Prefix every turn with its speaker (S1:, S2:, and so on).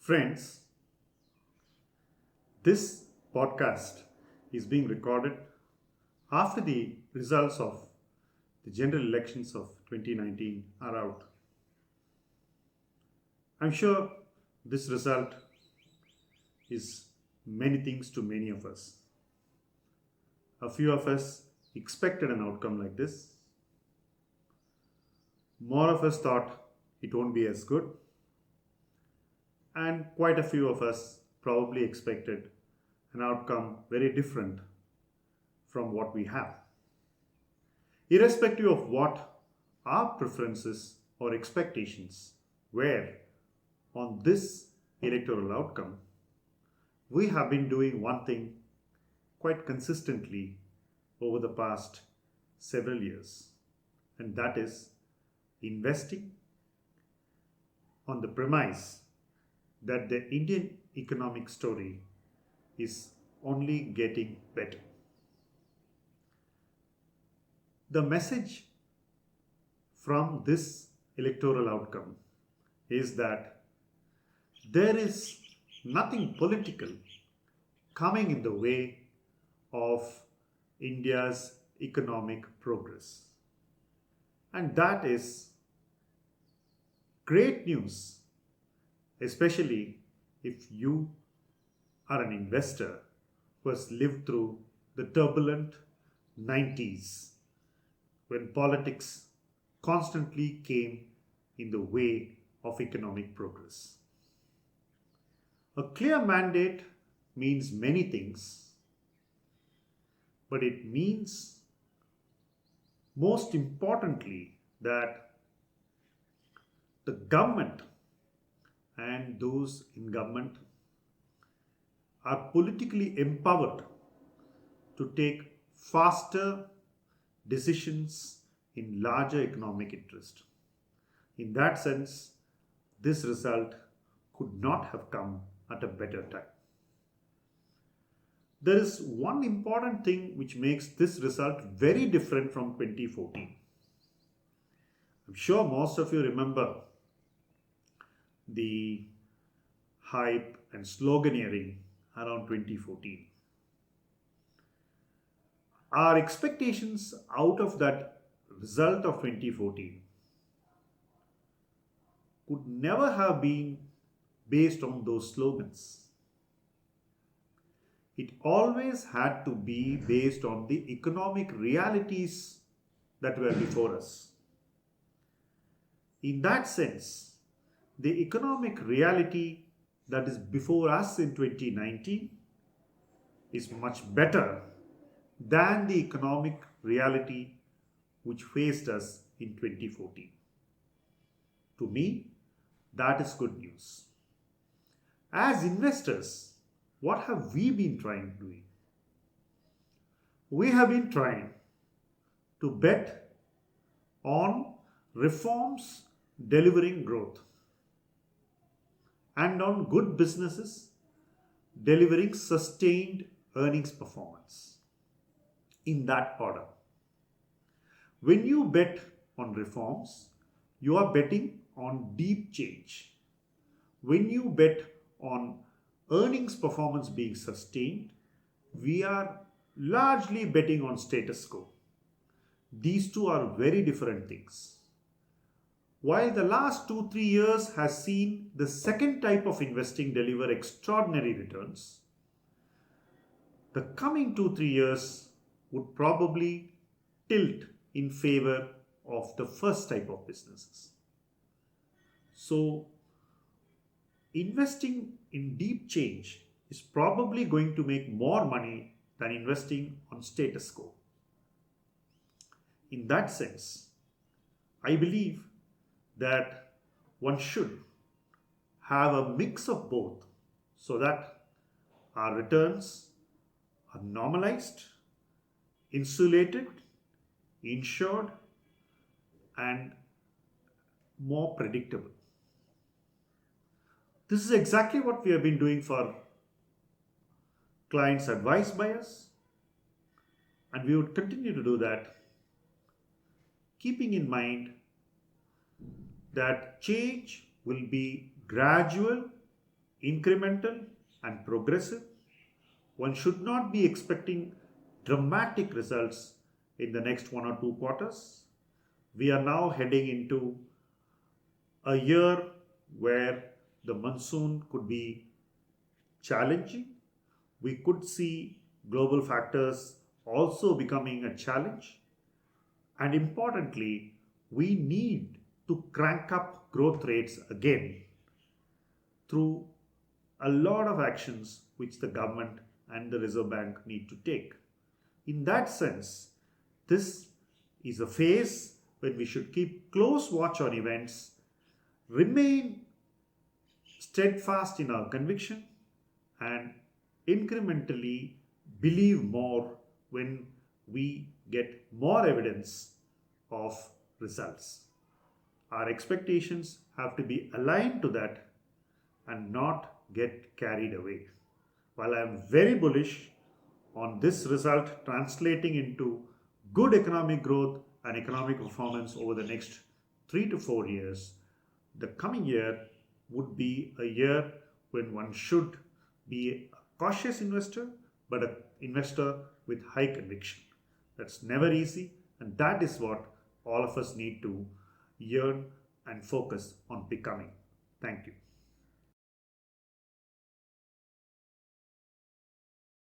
S1: Friends, this podcast is being recorded after the results of the general elections of 2019 are out. I'm sure this result is many things to many of us. A few of us expected an outcome like this. More of us thought it won't be as good. And quite a few of us probably expected an outcome very different from what we have. Irrespective of what our preferences or expectations were on this electoral outcome, we have been doing one thing quite consistently over the past several years, and that is investing on the premise that the Indian economic story is only getting better. The message from this electoral outcome is that there is nothing political coming in the way of India's economic progress. And that is great news, especially if you are an investor who has lived through the turbulent 90s when politics constantly came in the way of economic progress. A clear mandate means many things, but it means most importantly that the government and those in government are politically empowered to take faster decisions in larger economic interest. In that sense, this result could not have come at a better time. There is one important thing which makes this result very different from 2014. I'm sure most of you remember the hype and sloganeering around 2014. Our expectations out of that result of 2014 could never have been based on those slogans. It always had to be based on the economic realities that were before us. In that sense, the economic reality that is before us in 2019 is much better than the economic reality which faced us in 2014. To me, that is good news. As investors, what have we been trying doing? We have been trying to bet on reforms delivering growth and on good businesses delivering sustained earnings performance. In that order. When you bet on reforms, you are betting on deep change. When you bet on earnings performance being sustained, we are largely betting on status quo. These two are very different things. While the last 2-3 years has seen the second type of investing deliver extraordinary returns, the coming 2-3 years would probably tilt in favor of the first type of businesses. So, investing in deep change is probably going to make more money than investing on status quo. In that sense, I believe that one should have a mix of both so that our returns are normalized, insulated, insured, and more predictable. This is exactly what we have been doing for clients advised by us, and we would continue to do that, keeping in mind that change will be gradual incremental and progressive. One should not be expecting dramatic results in the next 1 or 2 quarters. We are now heading into a year where the monsoon could be challenging. We could see global factors also becoming a challenge. And importantly, we need to crank up growth rates again through a lot of actions which the government and the Reserve Bank need to take. In that sense, this is a phase when we should keep close watch on events, remain steadfast in our conviction, and incrementally believe more when we get more evidence of results. Our expectations have to be aligned to that and not get carried away. While I am very bullish on this result translating into good economic growth and economic performance over the next 3 to 4 years, the coming year would be a year when one should be a cautious investor, but an investor with high conviction. That's never easy, and that is what all of us need to yearn and focus on becoming. Thank you.